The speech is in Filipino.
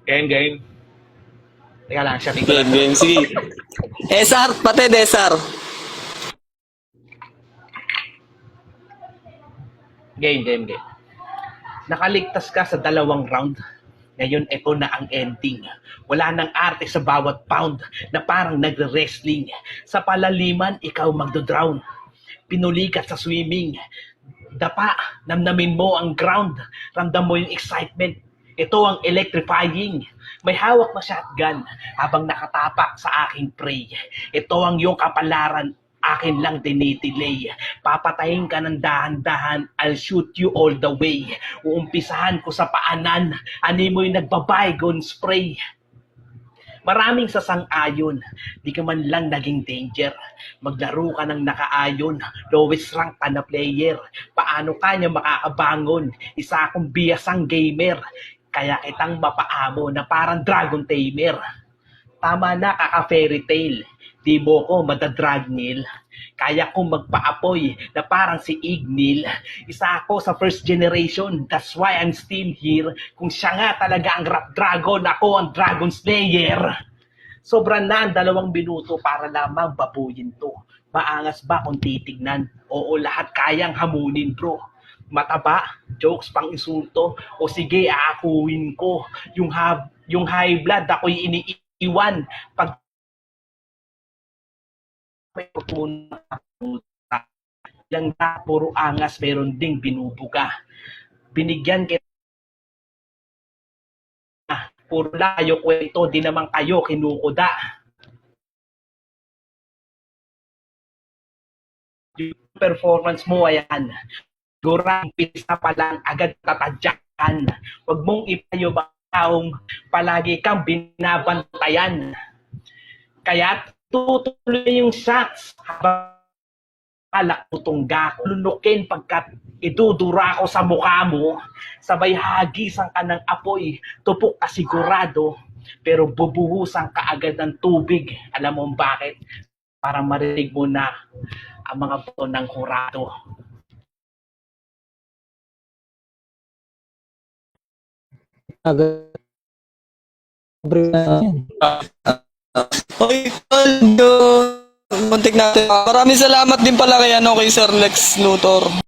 Game, game. Teka lang, siya ko lang. Game. Sige. Esar, pati Desar. Game. Nakaligtas ka sa 2 round. Ngayon, ito na ang ending. Wala nang arte sa bawat pound na parang nagre-wrestling. Sa palaliman, ikaw magdodrown. Pinuli ka sa swimming. Dapa, namnamin mo ang ground. Ramdam mo yung excitement. Ito ang electrifying. May hawak na shotgun habang nakatapak sa aking prey. Ito ang iyong kapalaran, akin lang dinidelay. Papatayin ka ng dahan-dahan, I'll shoot you all the way. Uumpisahan ko sa paanan, animoy nagbabaygon spray. Maraming sasang-ayon, di ka man lang naging danger. Maglaro ka ng nakaayon, lowest rank ka na player. Paano ka niya makakabangon? Isa akong biyasang gamer, kaya kitang mapaamo na parang dragon tamer. Tama na kaka-fairy tale, di mo ko madadragnil. Kaya kong magpaapoy na parang si Ignil. Isa ako sa first generation, that's why I'm still here. Kung siya nga talaga ang rap dragon, ako ang dragon slayer. Sobra na ang 2 minuto para lamang babuyin to. Maangas ba kung titignan? Oo, lahat kayang hamunin bro. Mataba, jokes pang insulto, o sige aakuin ko. Yung high blood ako'y iniiwan. Pag may pupunta yang na puro angas, meron ding binubuga. Binigyan kita, puro layo kwento, di naman kayo kinukuda. Yung performance mo, ayan, gurang pisa pa lang, agad tatadyakan. Huwag mong ipayo ba taong palagi kang binabantayan. Kaya tutuloy yung shots habang alak tutungga ko. Lunukin pagkat idudura ko sa mukha mo. Sabay hagisan ka ng apoy, tupok ka sigurado. Pero bubuhusan ka agad ng tubig. Alam mo bakit? Para marinig mo na ang mga buto ng hurado. Okay, Tol. Muntik natin. Maraming salamat din pala kay Sir Lex Luthor.